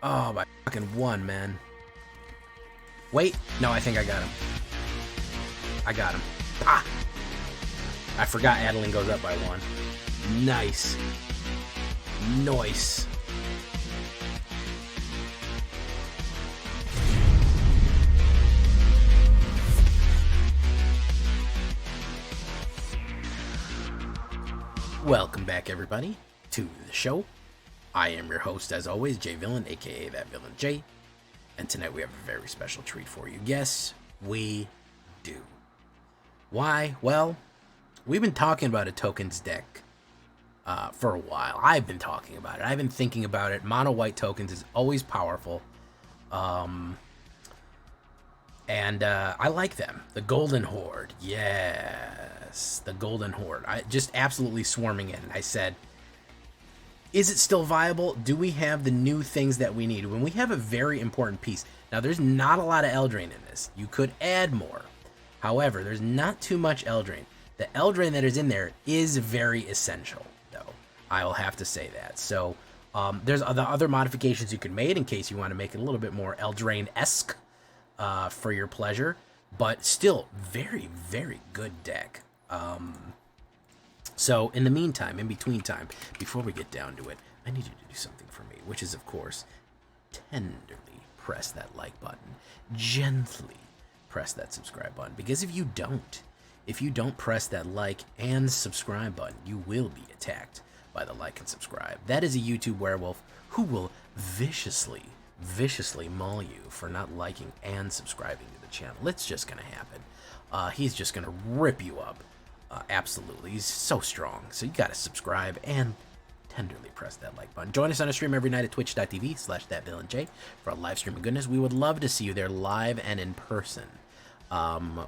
Oh, by fucking one, man. Wait. No, I think I got him. I got him. Ah! I forgot Adeline goes up by one. Nice. Nice. Welcome back, everybody, to the show. I am your host, as always, Jay Villain, aka That Villain J. And tonight we have a very special treat for you. Yes, we do. Why? Well, we've been talking about a tokens deck for a while. I've been talking about it. I've been thinking about it. Mono white tokens is always powerful. And I like them. The Golden Horde. Yes, the Golden Horde. I just absolutely swarming in. I said, is it still viable? Do we have the new things that we need? When we have a very important piece. Now, there's not a lot of Eldraine in this. You could add more. However, there's not too much Eldraine. The Eldraine that is in there is very essential, though. I will have to say that. So, there's other modifications you can make in case you want to make it a little bit more Eldraine-esque for your pleasure. But still, very, very good deck. So, in the meantime, in between time, before we get down to it, I need you to do something for me, which is, of course, tenderly press that like button. Gently press that subscribe button. Because if you don't press that like and subscribe button, you will be attacked by the like and subscribe. That is a YouTube werewolf who will viciously maul you for not liking and subscribing to the channel. It's just going to happen. He's just going to rip you up. Absolutely. He's so strong. So you got to subscribe and tenderly press that like button. Join us on a stream every night at twitch.tv/thatvillainej for a live stream of goodness. We would love to see you there live and in person.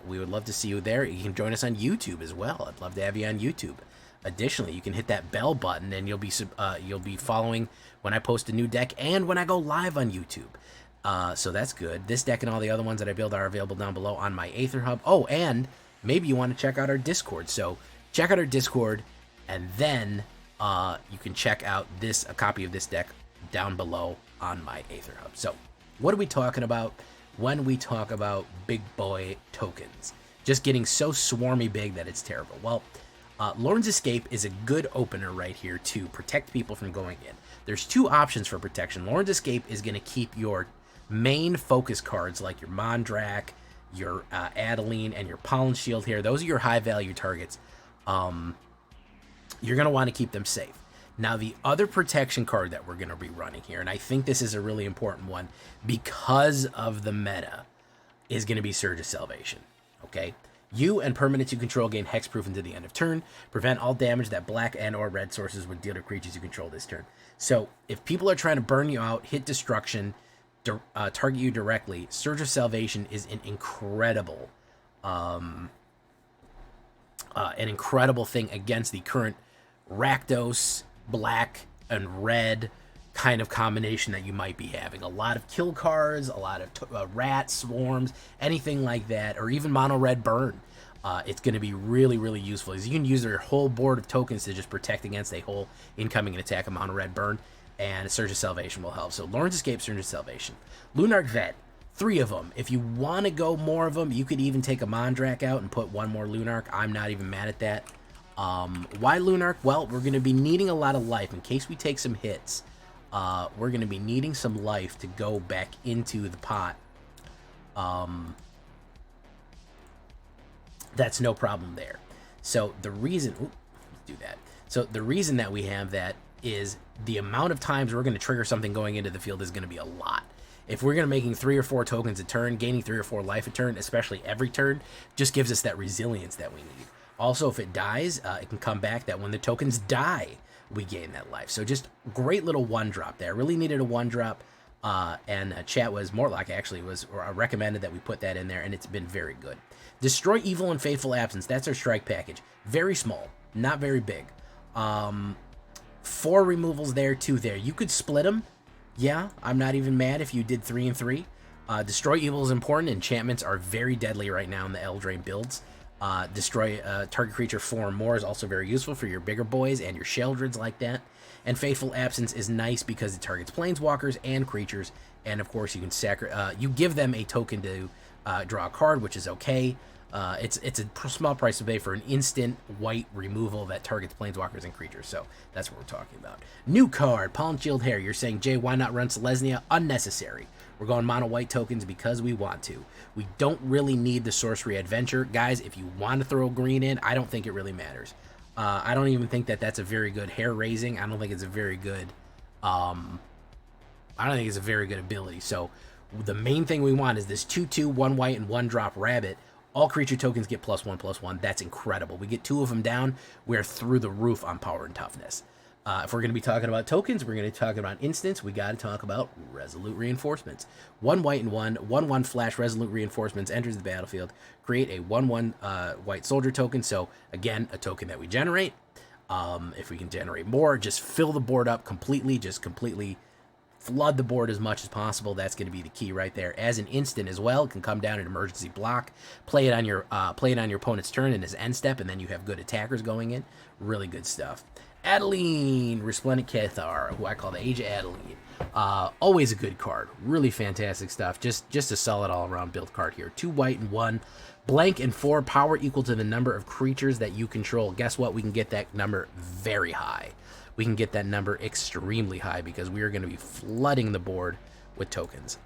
We would love to see you there. You can join us on YouTube as well. I'd love to have you on YouTube. Additionally, you can hit that bell button and you'll be following when I post a new deck and when I go live on YouTube. So that's good. This deck and all the other ones that I build are available down below on my AetherHub. Oh, and maybe you want to check out our Discord. So check out our Discord, and then you can check out a copy of this deck down below on my AetherHub. So what are we talking about when we talk about big boy tokens? Just getting so swarmy big that it's terrible. Well, Lorn's Escape is a good opener right here to protect people from going in. There's two options for protection. Lorn's Escape is going to keep your main focus cards like your Mondrak, your Adeline, and your Pollen Shield here. Those are your high value targets. You're going to want to keep them safe. Now, the other protection card that we're going to be running here, and I think this is a really important one because of the meta, is going to be Surge of Salvation. Okay? You and permanents you control gain hexproof until the end of turn. Prevent all damage that black and or red sources would deal to creatures you control this turn. So, if people are trying to burn you out, hit destruction, target you directly, Surge of Salvation is an incredible thing against the current Rakdos, black, and red kind of combination that you might be having. A lot of kill cards, a lot of rat swarms, anything like that, or even mono red burn. It's going to be really, really useful. As you can use your whole board of tokens to just protect against a whole incoming and attack of mono red burn, and Surge of Salvation will help. So Lorn's Escape, Surge of Salvation. Lunark Vet, 3 of them. If you want to go more of them, you could even take a Mondrak out and put one more Lunark. I'm not even mad at that. Why Lunark? Well, we're going to be needing a lot of life. In case we take some hits, we're going to be needing some life to go back into the pot. That's no problem there. So the reason... let's do that. So the reason that we have that is the amount of times we're going to trigger something going into the field is going to be a lot. If we're going to making 3 or 4 tokens a turn, gaining 3 or 4 life a turn, especially every turn, just gives us that resilience that we need. Also, if it dies, it can come back that when the tokens die, we gain that life. So just great little 1-drop there. Really needed a 1-drop, and chat was, Mortlock actually was recommended that we put that in there, and it's been very good. Destroy Evil and Faithful Absence. That's our strike package. Very small, not very big. 4 removals there, 2 there. You could split them. Yeah, I'm not even mad if you did 3 and 3. Destroy Evil is important. Enchantments are very deadly right now in the Eldraine builds. Destroy target creature 4 or more is also very useful for your bigger boys and your Sheldreds like that. And Faithful Absence is nice because it targets planeswalkers and creatures, and of course you can you give them a token to draw a card, which is okay. It's a small price to pay for an instant white removal that targets planeswalkers and creatures, so that's what we're talking about. New card, Pollen Shield Hair. You're saying, Jay, why not run Selesnya? Unnecessary. We're going mono white tokens because we want to. We don't really need the Sorcery Adventure. Guys, if you want to throw green in, I don't think it really matters. I don't even think that that's a very good hair raising. I don't think it's a very good ability. So the main thing we want is this 2/2, 1 white, and 1 drop rabbit. All creature tokens get +1/+1. That's incredible. We get 2 of them down. We're through the roof on power and toughness. If we're going to be talking about tokens, we're going to be talking about instants. We got to talk about Resolute Reinforcements. 1 white and 1/1 flash Resolute Reinforcements enters the battlefield. Create a 1/1 white soldier token. So again, a token that we generate. If we can generate more, just fill the board up completely. Just completely flood the board as much as possible. That's going to be the key right there. As an instant as well, it can come down an emergency block. Play it on your opponent's turn in his end step, and then you have good attackers going in. Really good stuff. Adeline, Resplendent Cathar, who I call the Age of Adeline. Always a good card. Really fantastic stuff. Just a solid all-around build card here. 2 white and 1. Blank and 4. Power equal to the number of creatures that you control. Guess what? We can get that number very high. We can get that number extremely high because we are going to be flooding the board with tokens.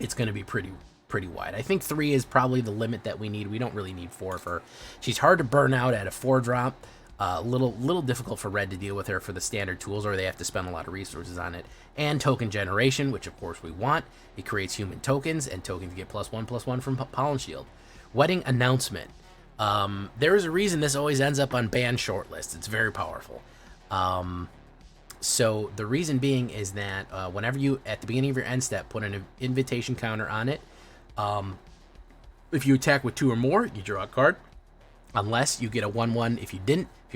It's going to be pretty wide. I think 3 is probably the limit that we need. We don't really need 4 for her. She's hard to burn out at a 4-drop. Little difficult for red to deal with her for the standard tools, or they have to spend a lot of resources on it. And token generation, which of course we want. It creates human tokens, and tokens get +1/+1 from Pollen Shield. Wedding Announcement. There is a reason this always ends up on banned shortlists. It's very powerful. So the reason being is that whenever you, at the beginning of your end step, put an invitation counter on it, if you attack with 2 or more, you draw a card. Unless you get a 1/1, if you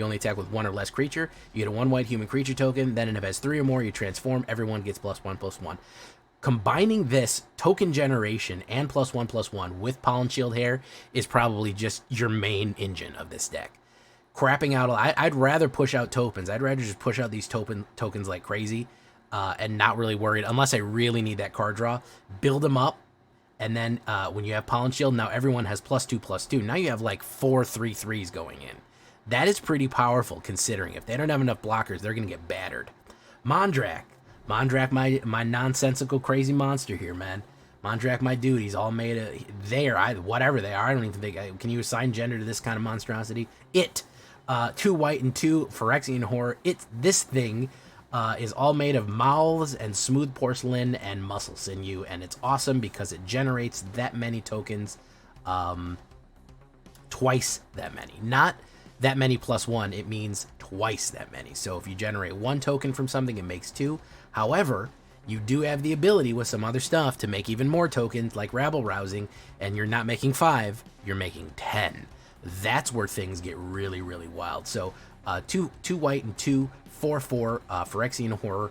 only attack with 1 or less creature, you get a 1 white human creature token. Then if it has 3 or more, you transform. Everyone gets +1/+1. Combining this token generation and +1/+1 with Pollen Shield Hair is probably just your main engine of this deck. Crapping out, I'd rather push out tokens. I'd rather just push out these tokens like crazy and not really worried, unless I really need that card draw. Build them up. And then when you have Pollen Shield, now everyone has +2/+2. Now you have like 4 3/3s going in. That is pretty powerful, considering if they don't have enough blockers, they're going to get battered. Mondrak, my nonsensical crazy monster here, man. Mondrak, my dude, he's all made of, whatever they are. I don't even think, can you assign gender to this kind of monstrosity? 2 white and 2 Phyrexian Horror. This thing is all made of mouths and smooth porcelain and muscle sinew, and it's awesome because it generates that many tokens, twice that many. Not that many +1, it means twice that many. So if you generate 1 token from something, it makes 2. However, you do have the ability with some other stuff to make even more tokens, like Rabble Rousing, and you're not making 5, you're making 10. That's where things get really, really wild. So 2 white and 2 4/4 Phyrexian Horror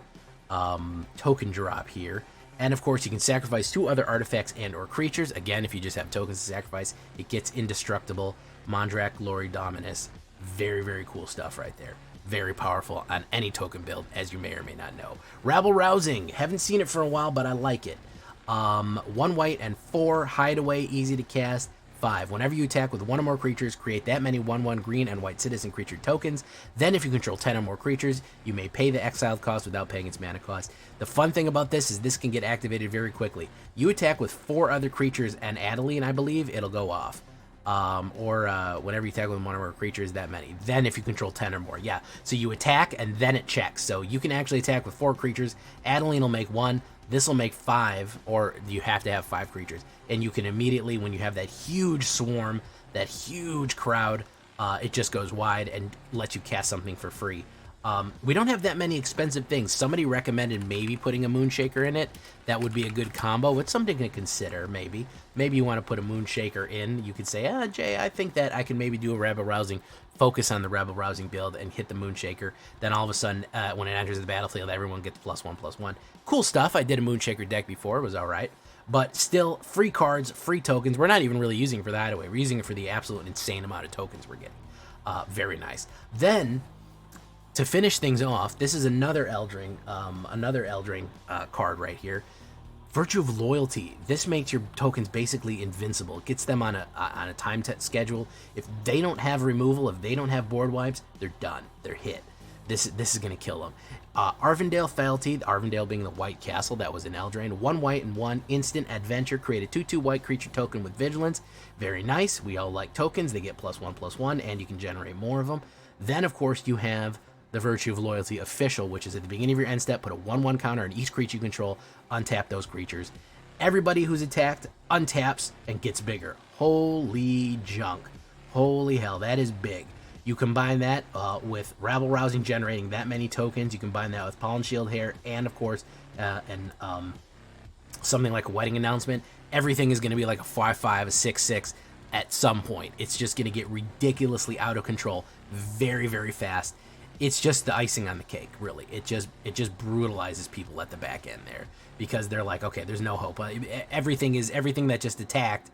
token drop here. And of course, you can sacrifice 2 other artifacts and or creatures. Again, if you just have tokens to sacrifice, it gets indestructible. Mondrak, Glory, Dominus. Very, very cool stuff right there. Very powerful on any token build, as you may or may not know. Rabble Rousing. Haven't seen it for a while, but I like it. 1 white and 4 Hideaway, easy to cast. 5. Whenever you attack with 1 or more creatures, create that many 1/1 green and white citizen creature tokens. Then if you control 10 or more creatures, you may pay the exiled cost without paying its mana cost. The fun thing about this is this can get activated very quickly. You attack with 4 other creatures and Adeline, I believe, it'll go off. Whenever you attack with 1 or more creatures, that many. Then if you control 10 or more, yeah. So you attack and then it checks. So you can actually attack with 4 creatures. Adeline will make 1. This will make 5, or you have to have 5 creatures. And you can immediately, when you have that huge swarm, that huge crowd, it just goes wide and lets you cast something for free. We don't have that many expensive things. Somebody recommended maybe putting a Moonshaker in it. That would be a good combo. It's something to consider, maybe. Maybe you want to put a Moonshaker in. You could say, Jay, I think that I can maybe do a Rabble Rousing, focus on the Rabble Rousing build, and hit the Moonshaker. Then all of a sudden, when it enters the battlefield, everyone gets +1/+1. Cool stuff. I did a Moonshaker deck before. It was all right. But still, free cards, free tokens. We're not even really using it for the hideaway. We're using it for the absolute insane amount of tokens we're getting. Very nice. Then To finish things off, this is another Eldraine, card right here. Virtue of Loyalty. This makes your tokens basically invincible. It gets them on a time schedule. If they don't have removal, if they don't have board wipes, they're done. They're hit. This is gonna kill them. Arvindale Fealty. Arvindale being the white castle that was in Eldraine. 1 white and 1 instant adventure. Create a 2/2 white creature token with vigilance. Very nice. We all like tokens. They get +1/+1, and you can generate more of them. Then of course you have the Virtue of Loyalty official, which is at the beginning of your end step, put a 1/1 counter on each creature you control, untap those creatures. Everybody who's attacked untaps and gets bigger. Holy junk. Holy hell, that is big. You combine that with Rabble Rousing, generating that many tokens. You combine that with Pollen Shield Hair, and of course, something like a Wedding Announcement. Everything is going to be like a 5/5, a 6/6 at some point. It's just going to get ridiculously out of control very, very fast. It's just the icing on the cake, really. It just brutalizes people at the back end there, because they're like, okay, there's no hope. Everything that just attacked,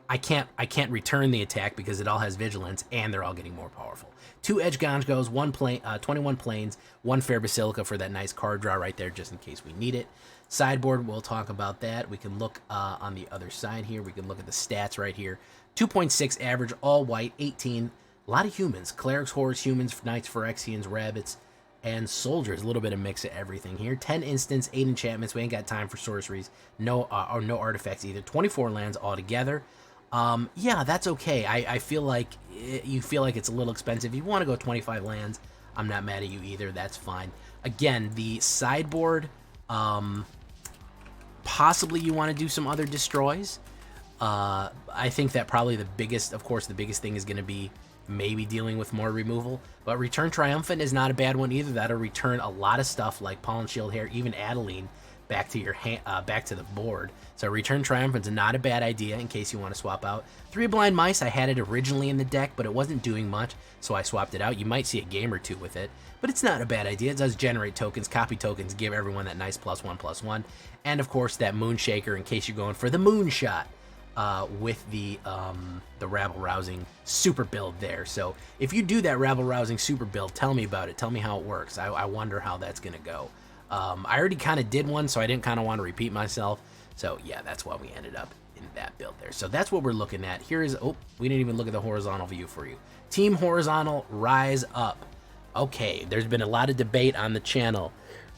I can't return the attack because it all has vigilance, and they're all getting more powerful. 2 Edge Gonjos, 21 planes, 1 Fair Basilica for that nice card draw right there, just in case we need it. Sideboard, we'll talk about that. We can look on the other side here. We can look at the stats right here. 2.6 average, all white, 18. A lot of humans. Clerics, horrors, humans, knights, Phyrexians, rabbits, and soldiers. A little bit of mix of everything here. 10 instants, 8 enchantments. We ain't got time for sorceries. No artifacts either. 24 lands altogether. Yeah, that's okay. I feel like you feel like it's a little expensive. If you want to go 25 lands, I'm not mad at you either. That's fine. Again, the sideboard, possibly you want to do some other destroys. I think that probably the biggest thing is going to be maybe dealing with more removal, but Return Triumphant is not a bad one either. That'll return a lot of stuff like Pollen Shield Hair, even Adeline, back to your back to the board. So Return Triumphant's not a bad idea in case you want to swap out. 3 Blind Mice, I had it originally in the deck, but it wasn't doing much, so I swapped it out. You might see a game or two with it, but it's not a bad idea. It does generate tokens, copy tokens, give everyone that nice +1/+1, and of course that Moonshaker in case you're going for the Moonshot. With the Rabble Rousing super build there. So if you do that Rabble Rousing super build, tell me about it. Tell me how it works. I wonder how that's going to go. I already kind of did one, so I didn't kind of want to repeat myself. So yeah, that's why we ended up in that build there. So that's what we're looking at. Here is, oh, we didn't even look at the horizontal view for you. Team Horizontal, rise up. Okay, there's been a lot of debate on the channel.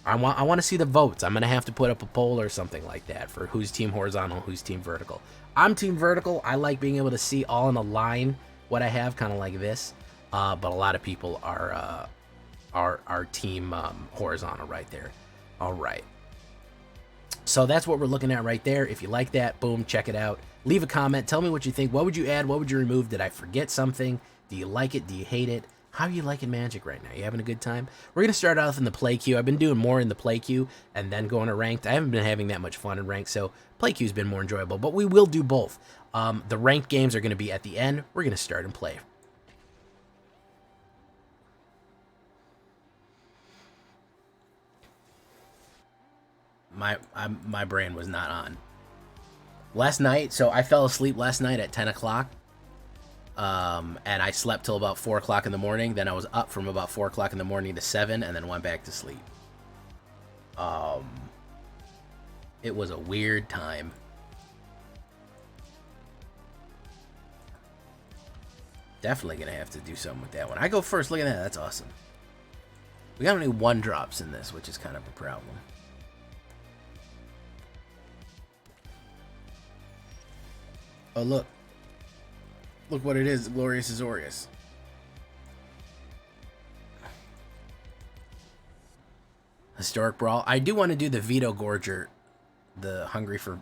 I want to see the votes. I'm going to have to put up a poll or something like that for who's Team Horizontal, who's Team Vertical. I'm Team Vertical. I like being able to see all in a line what I have, kind of like this. But a lot of people are Team Horizontal right there. All right. So that's what we're looking at right there. If you like that, boom, check it out. Leave a comment. Tell me what you think. What would you add? What would you remove? Did I forget something? Do you like it? Do you hate it? How are you liking Magic right now? You having a good time? We're going to start off in the play queue. I've been doing more in the play queue and then going to ranked. I haven't been having that much fun in ranked, so play queue's been more enjoyable, but we will do both. The ranked games are going to be at the end. We're going to start and play. My brain was not on. Last night, so I fell asleep last night at 10 o'clock. And I slept till about 4 o'clock in the morning. Then I was up from about 4 o'clock in the morning to 7, and then went back to sleep. It was a weird time. Definitely gonna have to do something with that one. I go first. Look at that. That's awesome. We got only 1-drops in this, which is kind of a problem. Oh, look. Look what it is, Glorious Azorius. Historic Brawl. I do want to do the Veto Gorger, the Hungry for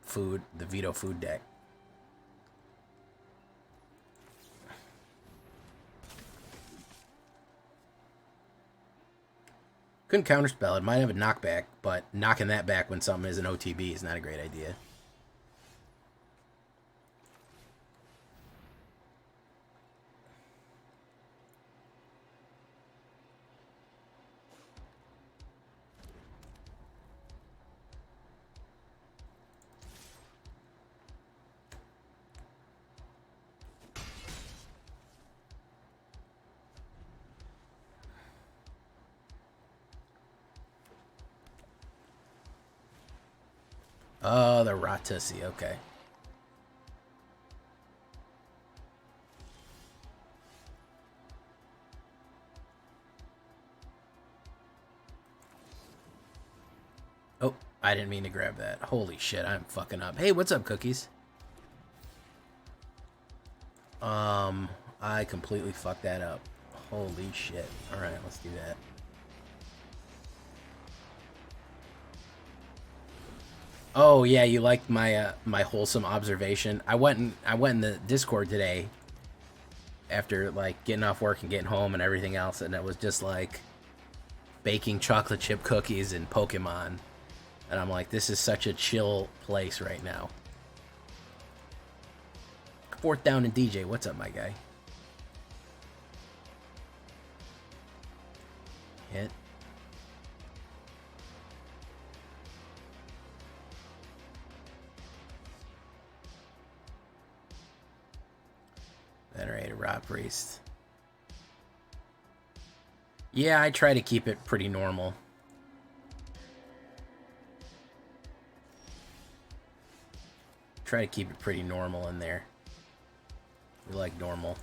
Food, the Veto Food deck. Couldn't counterspell. It might have a knockback, but knocking that back when something is an OTB is not a great idea. Oh, the Ratussi, okay. Oh, I didn't mean to grab that. Holy shit, I'm fucking up. Hey, what's up, Cookies? I completely fucked that up. Holy shit. Alright, let's do that. Oh yeah, you liked my my wholesome observation. I went in the Discord today after like getting off work and getting home and everything else, and it was just like baking chocolate chip cookies and Pokemon. And I'm like, this is such a chill place right now. Fourth down and DJ, what's up, my guy? Hit. Venerated Rot Priest. Yeah, I try to keep it pretty normal. Try to keep it pretty normal in there. We like normal.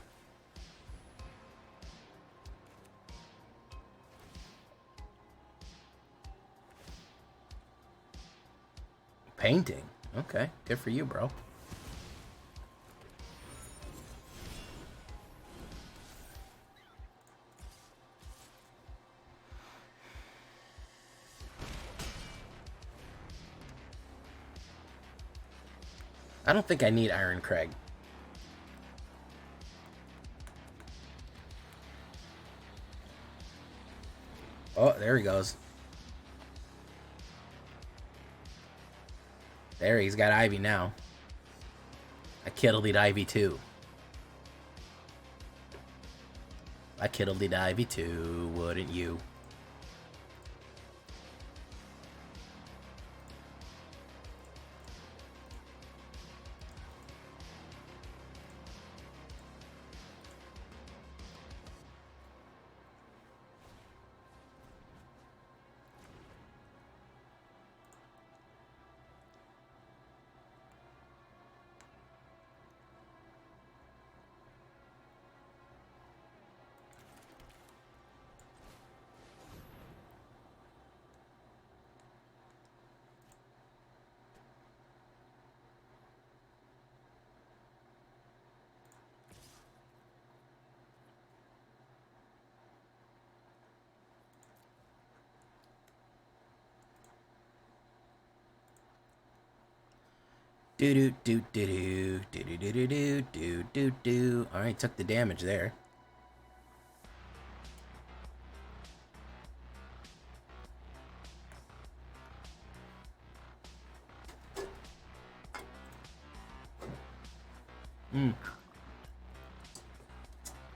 Painting. Okay, good for you, bro. I don't think I need Iron Crag. Oh, there he goes. There, he's got Ivy now. I kiddled Ivy too. I kiddled Ivy too, wouldn't you? Do do do do do do do do do do do do. All right, took the damage there.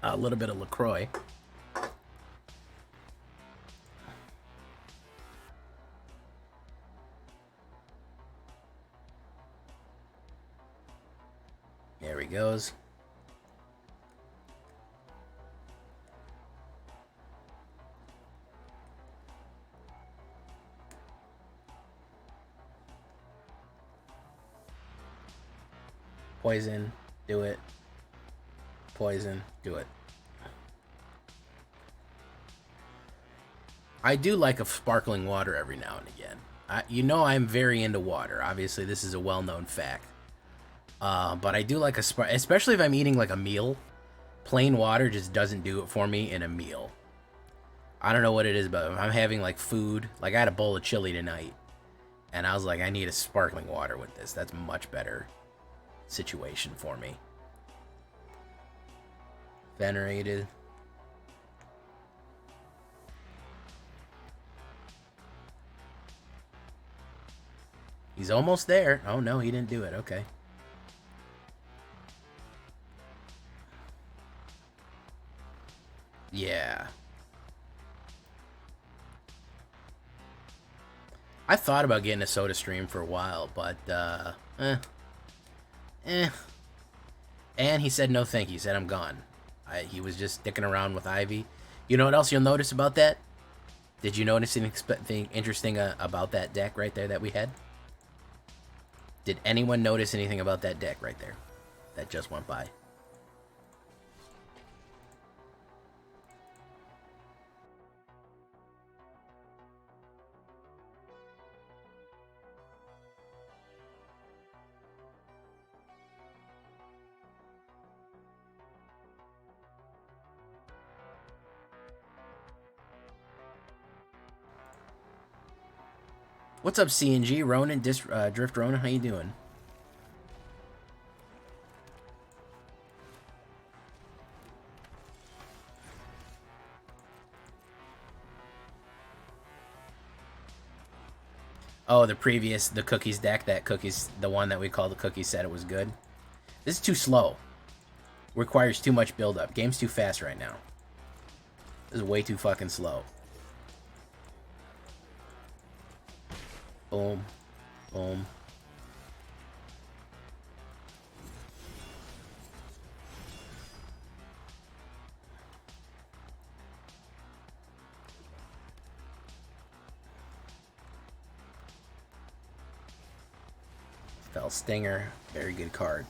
A little bit of LaCroix. There he goes. Poison, do it. Poison, do it. I do like a sparkling water every now and again. You know I'm very into water. Obviously, this is a well-known fact. But I do like a spark, especially if I'm eating like a meal. Plain water just doesn't do it for me in a meal. I don't know what it is, but if I'm having like food, like I had a bowl of chili tonight, and I was like, I need a sparkling water with this. That's a much better situation for me. Venerated. He's almost there. Oh no, he didn't do it. Okay. Yeah. I thought about getting a soda stream for a while, but And he said no thank you. He said I'm gone. He was just sticking around with Ivy. You know what else you'll notice about that? Did you notice anything interesting about that deck right there that we had? Did anyone notice anything about that deck right there? That just went by. What's up, CNG? Ronan, Drift Ronan, how you doing? Oh, the Cookies deck, the one that we called the Cookies said it was good. This is too slow. Requires too much build-up. Game's too fast right now. This is way too fucking slow. Boom. Boom. Fell Stinger. Very good card.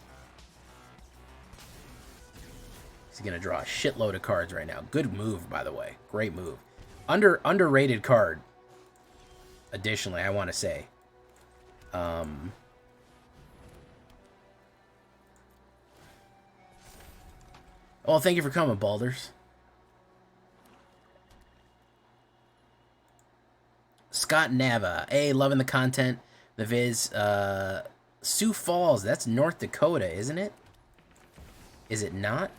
He's going to draw a shitload of cards right now. Good move, by the way. Great move. Underrated card. Additionally, I want to say. Well, thank you for coming, Balders. Scott Nava. Hey, loving the content. The viz. Sioux Falls. That's North Dakota, isn't it? Is it not?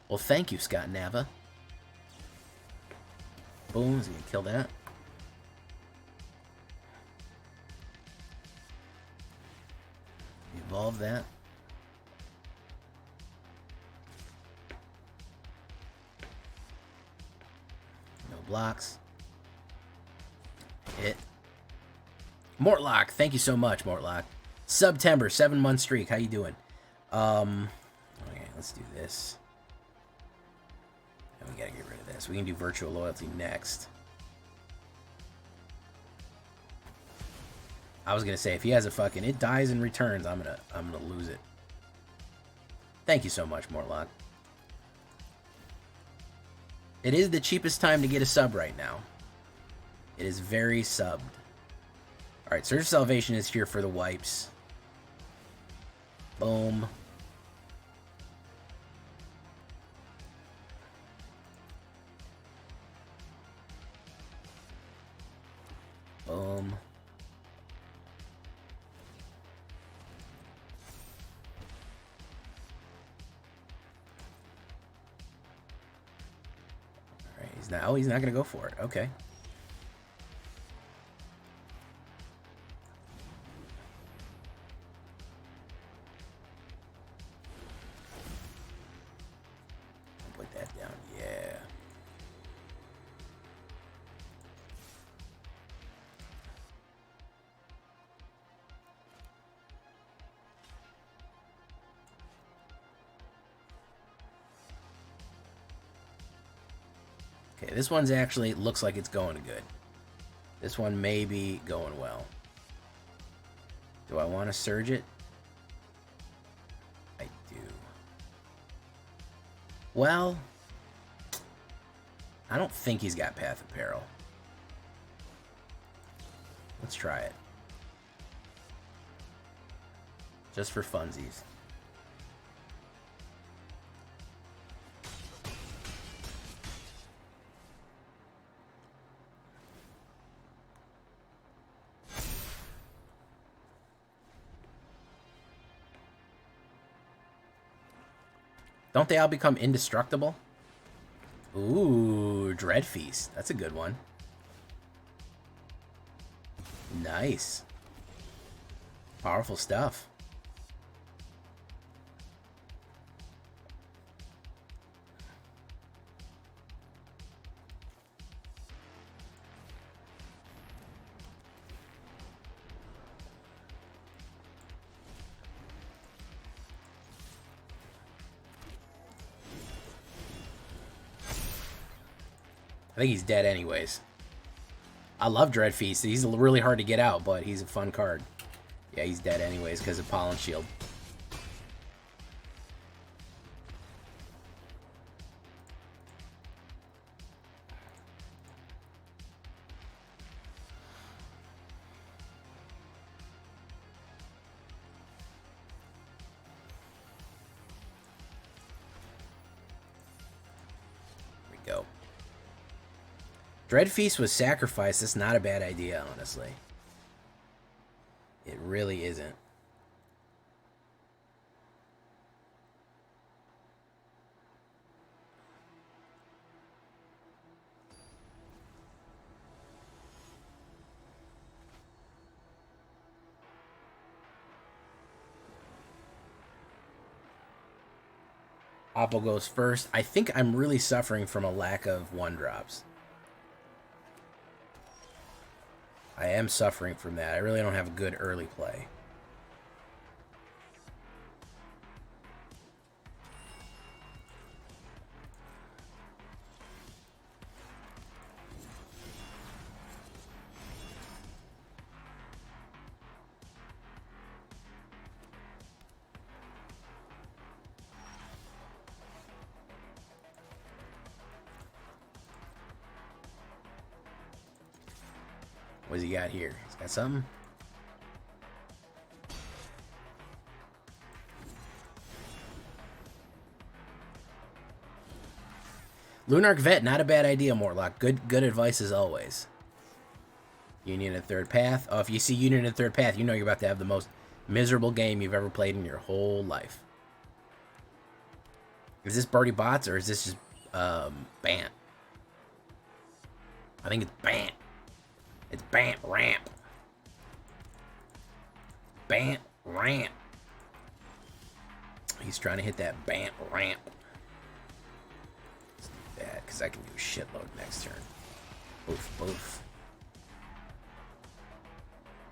Well, thank you, Scott Nava. Boom, is he gonna kill that? Evolve that. No blocks. Hit. Mortlock, thank you so much, Mortlock. September, 7-month streak. How you doing? Okay, let's do this. And we gotta get rid of this. We can do virtual loyalty next. I was gonna say if he has a fucking it dies and returns, I'm gonna lose it. Thank you so much, Mortlock. It is the cheapest time to get a sub right now. It is very subbed. Alright, Surge of Salvation is here for the wipes. Boom. Boom. Alright, he's not gonna go for it. Okay. Put that down, yeah. Okay, this one's actually looks like it's going good. This one may be going well. Do I want to surge it? I do. Well, I don't think he's got Path of Peril. Let's try it. Just for funsies. Don't they all become indestructible? Ooh, Dread Feast. That's a good one. Nice. Powerful stuff. think he's dead anyways. I love Dreadfeast. He's really hard to get out, but he's a fun card. Yeah, he's dead anyways because of Pollen Shield. Go. Dreadfeast was sacrificed. That's not a bad idea, honestly. It really isn't. Oppo goes first. I think I'm really suffering from a lack of 1-drops. I am suffering from that. I really don't have a good early play. What's he got here? He's got something? Lunarch Vet, not a bad idea, Mortlock. Good advice as always. Union and Third Path. Oh, if you see Union and Third Path, you know you're about to have the most miserable game you've ever played in your whole life. Is this Birdie Bots or is this just Bant? I think it's Bant. It's Bant Ramp. Bant Ramp. He's trying to hit that Bant Ramp. Let's do that, because I can do a shitload next turn. Boof, boof.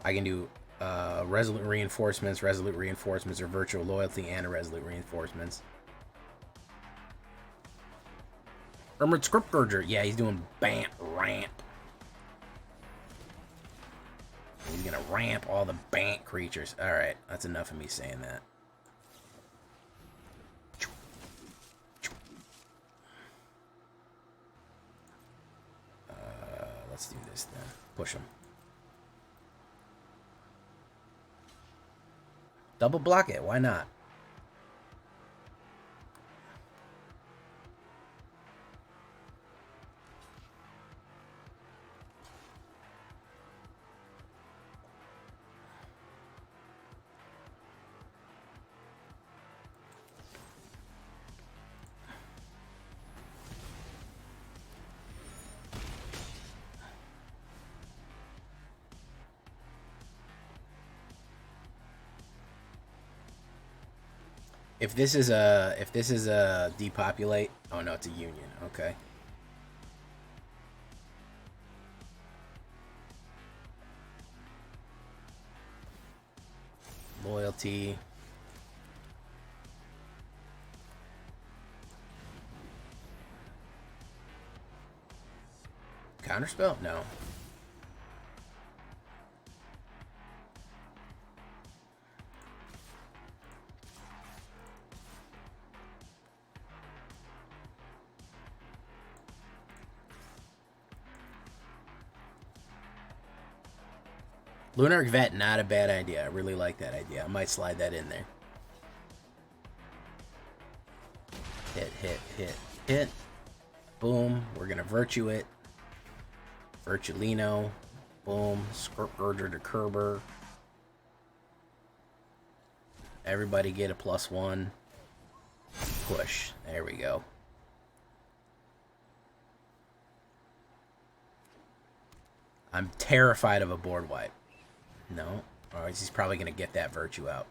I can do Resolute Reinforcements, or Virtual Loyalty, and Irresolute Reinforcements. Armored Scriptgurger. Yeah, he's doing Bant Ramp. He's gonna ramp all the Bant creatures. Alright, that's enough of me saying that. Let's do this then. Push him. Double block it, why not? If this is a depopulate, oh no, it's a union. Okay. Loyalty. Counterspell? No. Lunarch Vet, not a bad idea. I really like that idea. I might slide that in there. Hit, hit, hit, hit. Boom. We're going to Virtue it. Virtulino. Boom. Scriptgurger to Kerber. Everybody get a +1. Push. There we go. I'm terrified of a board wipe. No. Alright, he's probably going to get that Virtue out.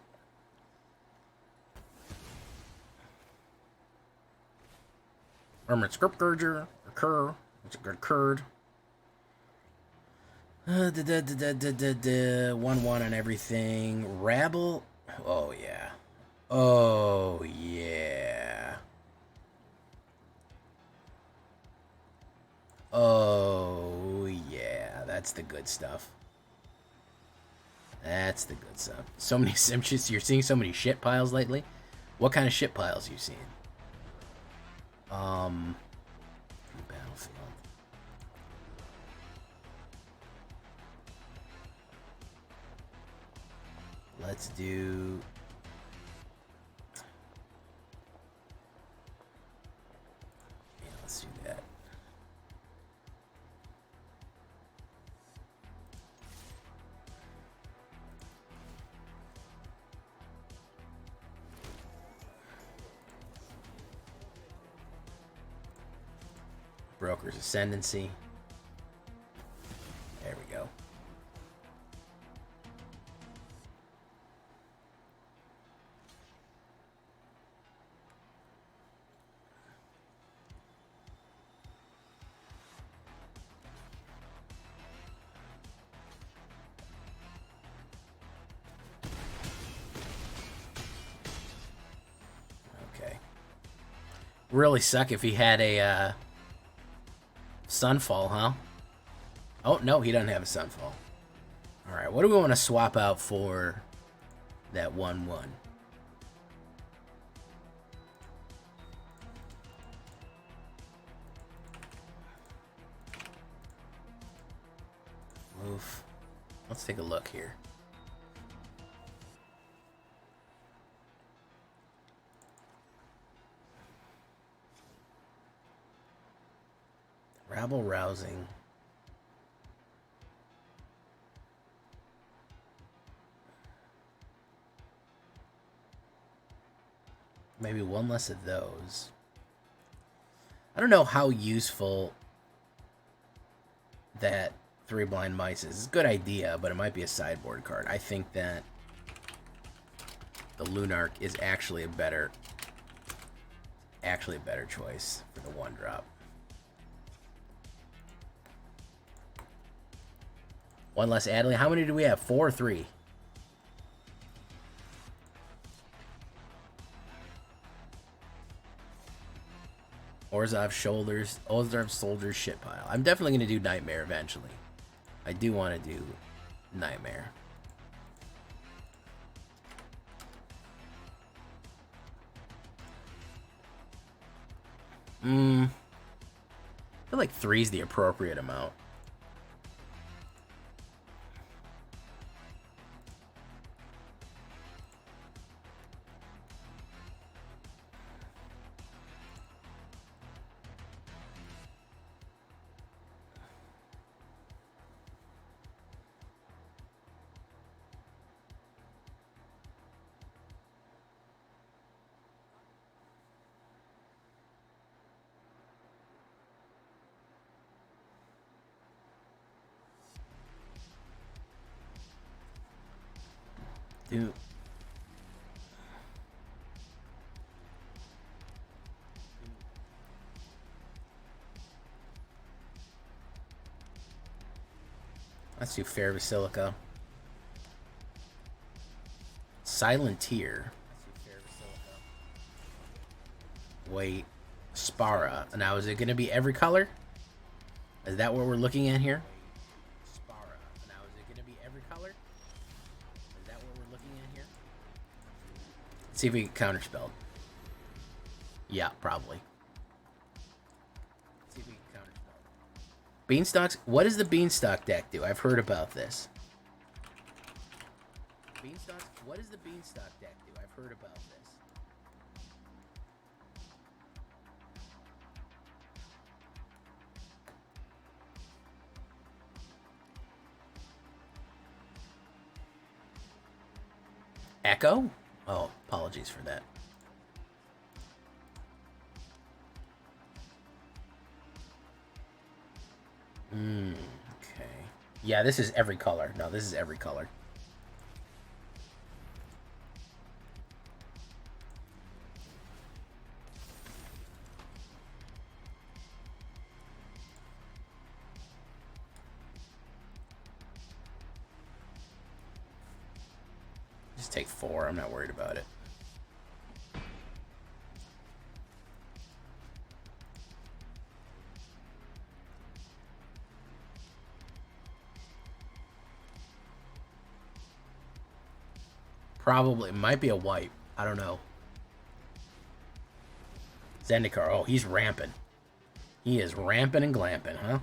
Armored Scriptgurger. Occur. It's a good curd. 1/1 on everything. Rabble. Oh, yeah. Oh, yeah. Oh, That's the good stuff. That's the good stuff. So many simches. You're seeing so many shit piles lately. What kind of shit piles are you seeing? Battlefield. Let's do. Yeah, let's do that. Broker's Ascendancy. There we go. Okay. Really suck if he had a Sunfall, huh? Oh, no, he doesn't have a Sunfall. Alright, what do we want to swap out for that 1-1? Move. Let's take a look here. Rabble Rousing. Maybe one less of those. I don't know how useful that 3 Blind Mice is. It's a good idea, but it might be a sideboard card. I think that the Lunarch is actually a better choice for the 1-drop. One less Adley. How many do we have? 4 or 3? Orzhov Shoulders. Orzhov Soldiers shit pile. I'm definitely going to do Nightmare eventually. I do want to do Nightmare. I feel like 3 is the appropriate amount. Dude. Let's do Fair Basilica. Silenteer. Wait. Spara. Now, is it going to be every color? Is that what we're looking at here? Spara. Now, is it going to be every color? Is that what we're looking at here? Let's see if we can counterspell. Yeah, probably. Let's see if we can counterspell. Beanstalks? What does the Beanstalk deck do? I've heard about this. Beanstalks? What does the Beanstalk deck do? I've heard about this. Echo? Oh, apologies for that. Okay. Yeah, this is every color. No, this is every color. Just take 4. I'm not worried about it. Probably. Might be a wipe. I don't know. Zendikar. Oh, he's ramping. He is ramping and glamping, huh?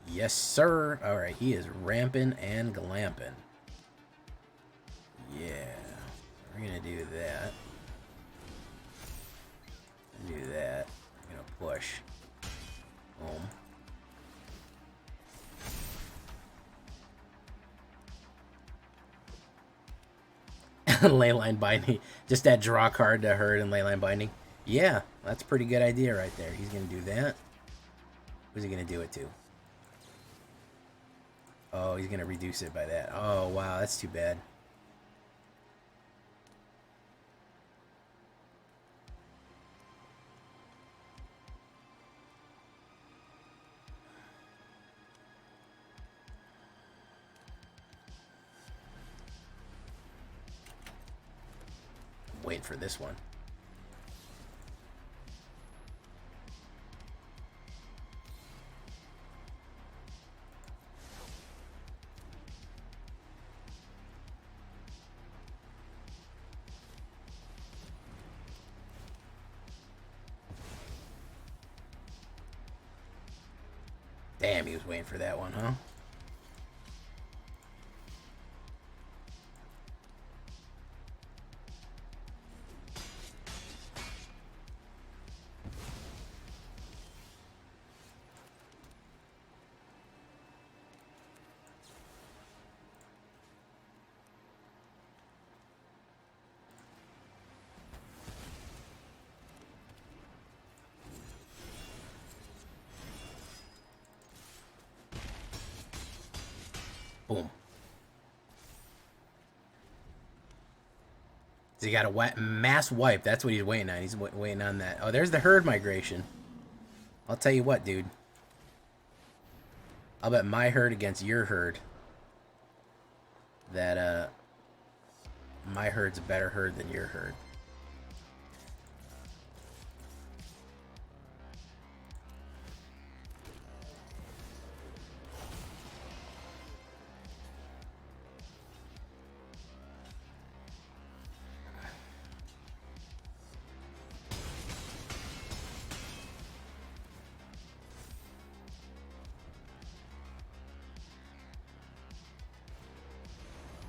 Yes, sir. Alright, he is ramping and glamping. Yeah. We're gonna do that. Do that. I'm gonna push. Boom. Leyline Binding. Just that draw card to hurt and Leyline Binding. Yeah, that's a pretty good idea right there. He's going to do that. Who's he going to do it to? Oh, he's going to reduce it by that. Oh, wow, that's too bad. Waiting for this one. Damn, he was waiting for that one, huh? Boom. So he got a mass wipe. That's what he's waiting on. He's waiting on that. Oh, there's the herd migration. I'll tell you what, dude. I'll bet my herd against your herd that my herd's a better herd than your herd.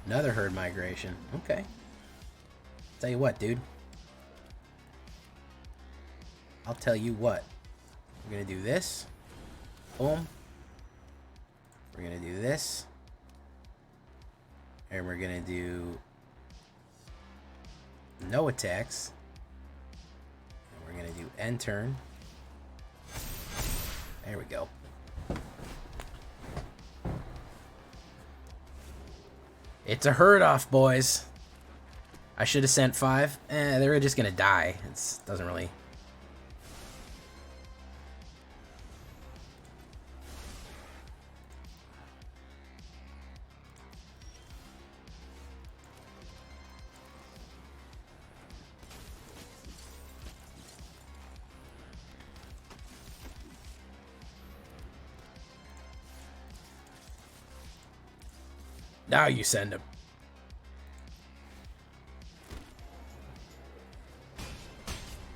Another herd migration. Okay. Tell you what, dude. I'll tell you what. We're going to do this. Boom. We're going to do this. And we're going to do no attacks. And we're going to do end turn. There we go. It's a herd off, boys. I should have sent 5. They were just gonna die. It doesn't really. Now you send him.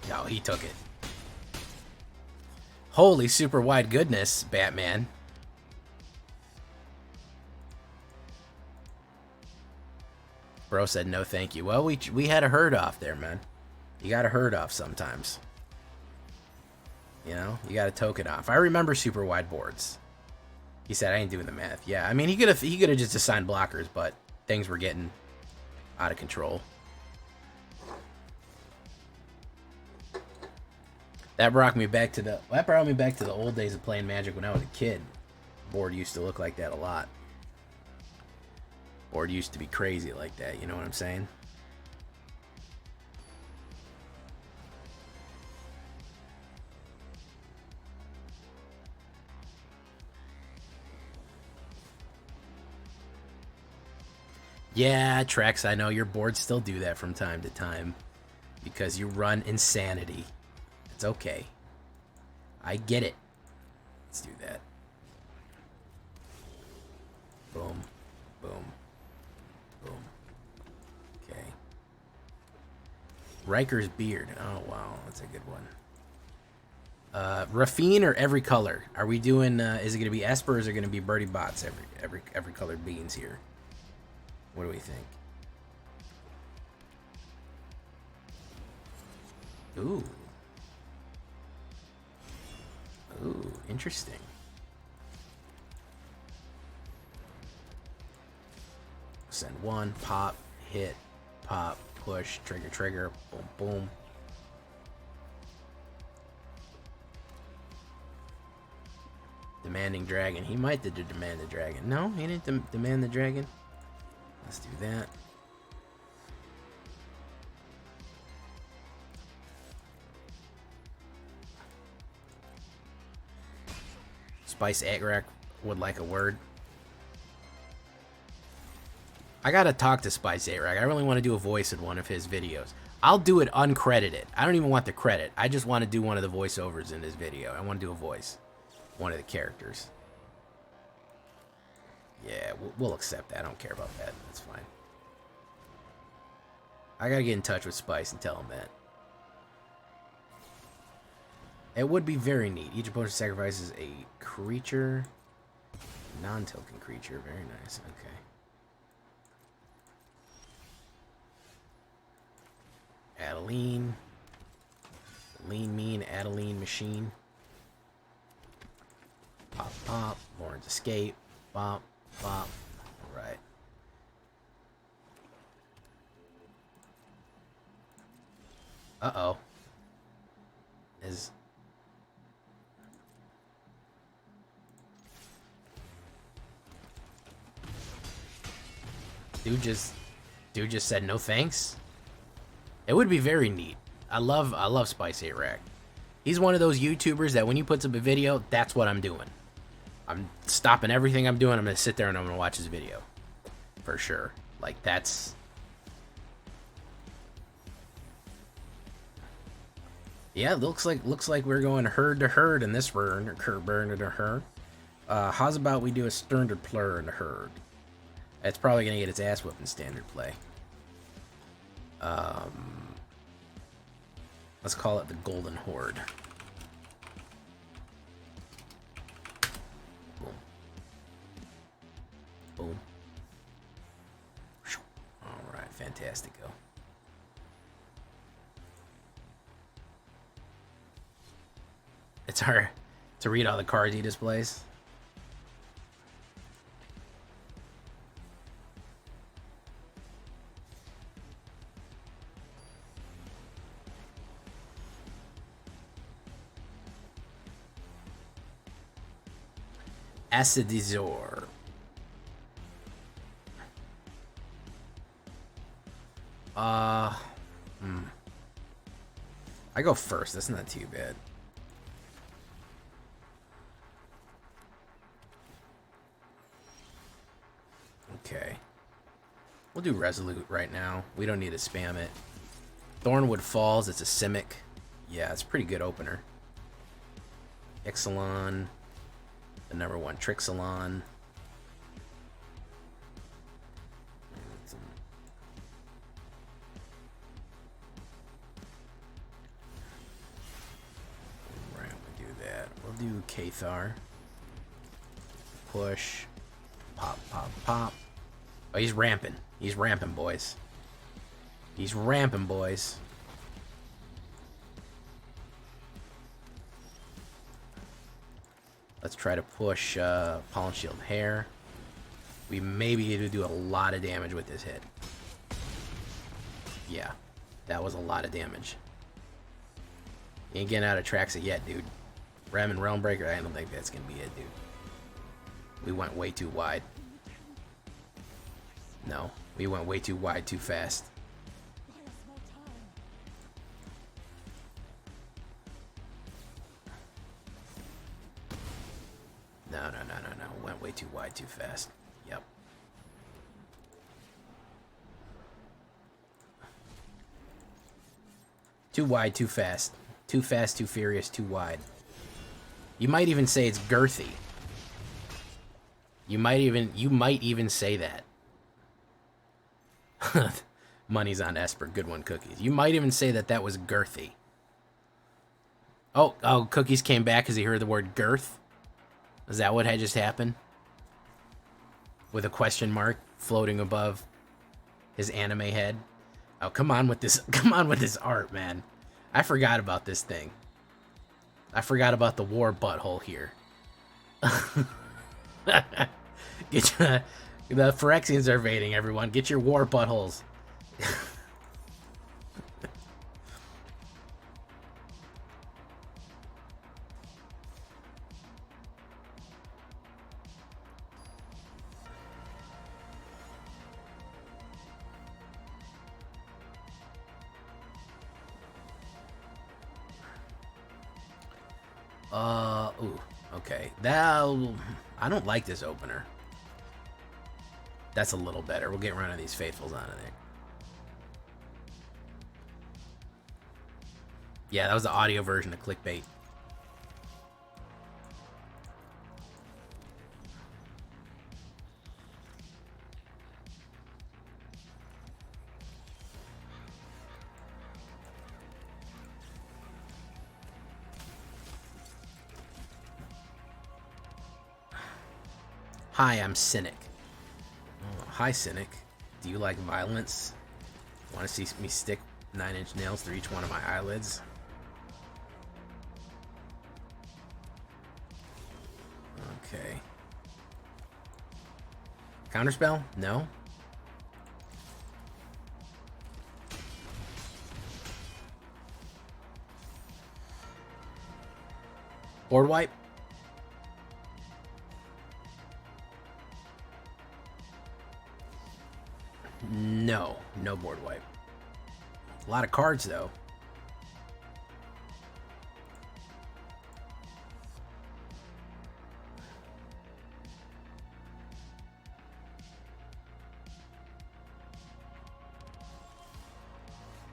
No, he took it. Holy super wide goodness, Batman. Bro said no thank you. Well, we had a herd off there, man. You got a herd off sometimes. You know, you got to token off. I remember super wide boards. He said I ain't doing the math. Yeah, I mean he could have just assigned blockers, but things were getting out of control. That brought me back to the old days of playing Magic when I was a kid. Board used to look like that a lot. Board used to be crazy like that, you know what I'm saying? Yeah, Trex, I know your boards still do that from time to time because you run insanity. It's okay. I get it. Let's do that. Boom. Boom. Boom. Okay. Riker's Beard. Oh, wow. That's a good one. Rafine or every color? Are we doing, is it going to be Esper or is it going to be Birdie Bots, every colored beans here? What do we think? Ooh. Ooh, interesting. Send one, pop, hit, pop, push, trigger, trigger, boom, boom. Demanding Dragon. He might demand the dragon. No, he didn't demand the dragon. Let's do that. Spice Agrek would like a word. I gotta talk to Spice Agrek. I really want to do a voice in one of his videos. I'll do it uncredited. I don't even want the credit. I just want to do one of the voiceovers in his video. I want to do a voice. One of the characters. Yeah, we'll accept that. I don't care about that. That's fine. I gotta get in touch with Spice and tell him that. It would be very neat. Each opponent sacrifices a creature. Non-token creature. Very nice. Okay. Adeline. Lean Mean Adeline Machine. Pop, pop. Lauren's Escape. Bop, bop. Alright. Uh-oh. Dude just said no thanks. It would be very neat. I love Spice Agrek. He's one of those YouTubers that when you put up a video, that's what I'm doing. I'm stopping everything I'm doing. I'm gonna sit there and I'm gonna watch his video, for sure. Like that's. Yeah, looks like we're going herd to herd in this burn to herd. How's about we do a standard plur in the herd? It's probably gonna get its ass whooped in standard play. Let's call it the Golden Horde. Boom. Boom. Alright, fantastico. It's hard to read all the cards he displays. Acidizor. I go first. That's not too bad. Okay. We'll do Resolute right now. We don't need to spam it. Thornwood Falls. It's a Simic. Yeah, it's a pretty good opener. Ixalan. The number one Trixalan. Right, we'll do that. We'll do Cathar. Push. Pop, pop, pop. Oh, he's ramping. He's ramping, boys. He's ramping, boys. Let's try to push Pollen Shield Hair. We may be able to do a lot of damage with this hit. Yeah, that was a lot of damage. You ain't getting out of Traxa yet, dude. Ram and Realmbreaker, I don't think that's going to be it, dude. We went way too wide. No, we went way too wide too fast. No. Went way too wide too fast. Yep. Too wide, too fast. Too fast, too furious, too wide. You might even say it's girthy. You might even say that. Money's on Esper. Good one, Cookies. You might even say that was girthy. Oh, Cookies came back because he heard the word girth. Is that what had just happened? With a question mark floating above his anime head. Oh, come on with this. Come on with this art, man. I forgot about this thing. I forgot about the war butthole here. The Phyrexians are invading, everyone. Get your war buttholes. Ooh, okay. I don't like this opener. That's a little better. We'll get one of these Faithfuls out of there. Yeah, that was the audio version of clickbait. Hi, I'm Cynic. Oh, hi, Cynic. Do you like violence? Want to see me stick 9-inch nails through each one of my eyelids? Okay. Counterspell? No? Board wipe? No. No board wipe. A lot of cards, though.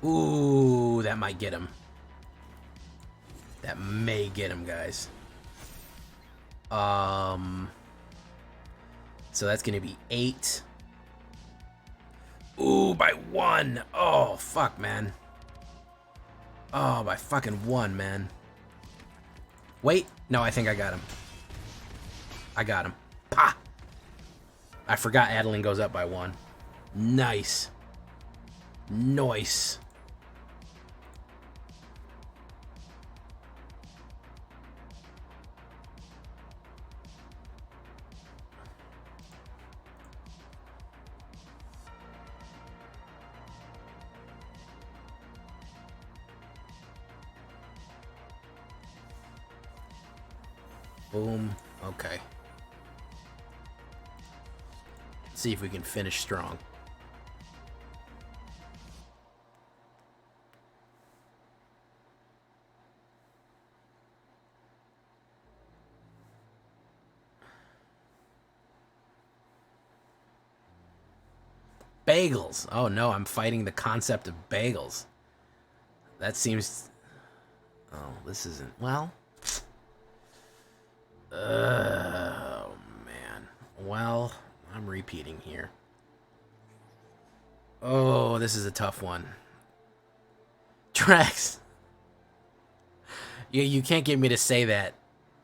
Ooh, that might get him. That may get him, guys. So that's going to be 8. Ooh, by 1. Oh, fuck, man. Oh, by fucking 1, man. Wait. No, I think I got him. I got him. Pah! I forgot Adeline goes up by 1. Nice. Nice. Boom. Okay. Let's see if we can finish strong. Bagels. Oh no, I'm fighting the concept of bagels. That seems... Oh, this isn't... Well... Oh, man. Well, I'm repeating here. Oh, this is a tough one. Trax. You can't get me to say that.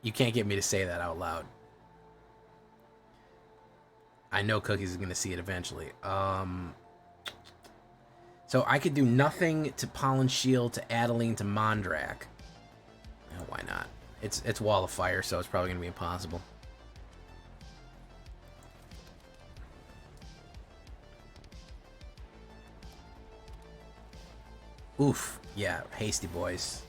You can't get me to say that out loud. I know Cookies is going to see it eventually. So I could do nothing to Pollen Shield, to Adeline, to Mondrak. Oh, why not? It's Wall of Fire, so it's probably going to be impossible. Oof. Yeah, Hasty Boys.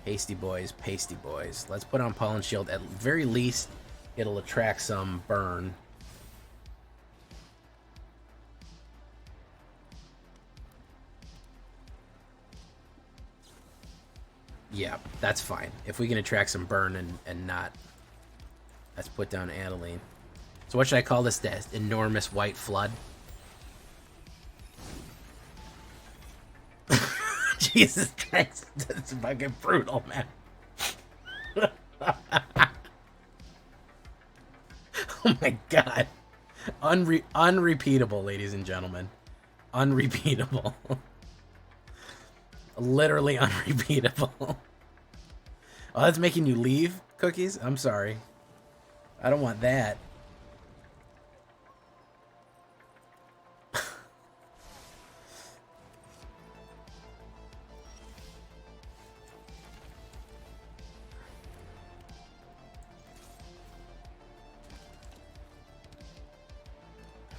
Hasty Boys, Pasty Boys. Let's put on Pollen Shield. At very least, it'll attract some burn. Yeah, that's fine. If we can attract some burn and not... Let's put down Adeline. So what should I call this? The enormous white flood? Jesus Christ. That's fucking brutal, man. Oh my god. Unrepeatable, ladies and gentlemen. Unrepeatable. Literally unrepeatable. Oh, that's making you leave, Cookies? I'm sorry. I don't want that.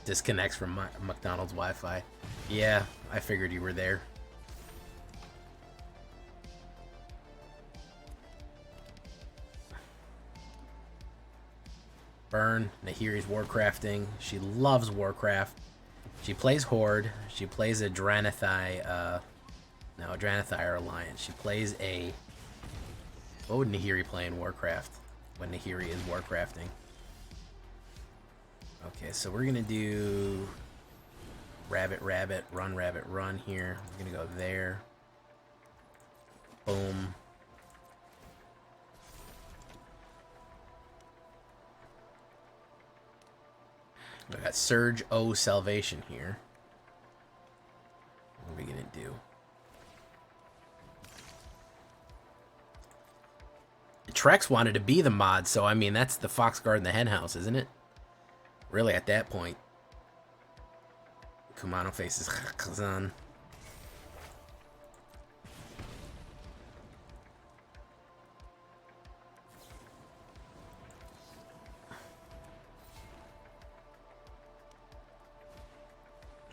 Disconnects from McDonald's Wi-Fi. Yeah, I figured you were there. Burn. Nahiri's Warcrafting. She loves Warcraft. She plays Horde. She plays a Dranathai, no, Dranathai Alliance. She plays a... What would Nahiri play in Warcraft when Nahiri is Warcrafting? Okay, so we're gonna do rabbit, run here. We're gonna go there. Boom. We got Surge O Salvation here. What are we gonna do? Trex wanted to be the mod, so I mean that's the Fox Guard in the henhouse, isn't it? Really, at that point. Kumano faces Khazan.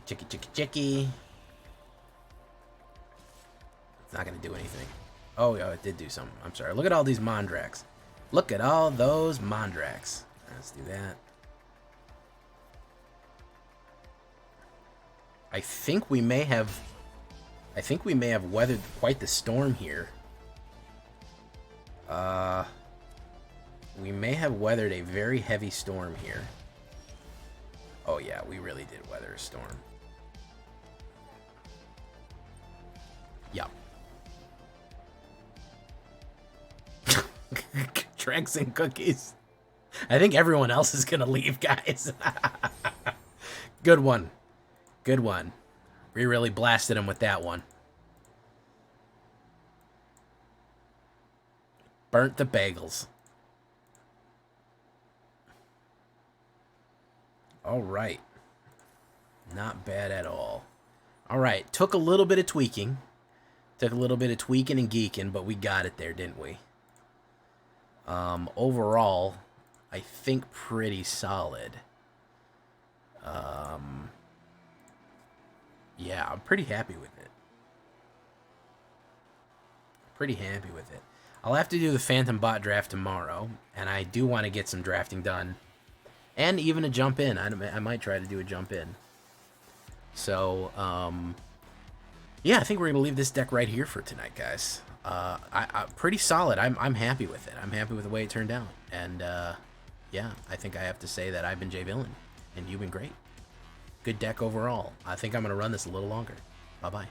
Chicky. It's not gonna do anything. Oh, yeah, it did do something. I'm sorry. Look at all these Mondrax. Look at all those Mondrax. Let's do that. I think we may have weathered quite the storm here. We may have weathered a very heavy storm here. Oh yeah, we really did weather a storm. Yup. Trex and Cookies. I think everyone else is gonna leave, guys. Good one. Good one. We really blasted him with that one. Burnt the bagels. All right. Not bad at all. All right. Took a little bit of tweaking. Took a little bit of tweaking and geeking, but we got it there, didn't we? Overall, I think pretty solid. Yeah, I'm pretty happy with it. Pretty happy with it. I'll have to do the Phantom Bot draft tomorrow, and I do want to get some drafting done. And even a jump in. I might try to do a jump in. So, yeah, I think we're going to leave this deck right here for tonight, guys. Pretty solid. I'm happy with it. I'm happy with the way it turned out. And, yeah, I think I have to say that I've been Jay Villain, and you've been great. Good deck overall. I think I'm going to run this a little longer. Bye-bye.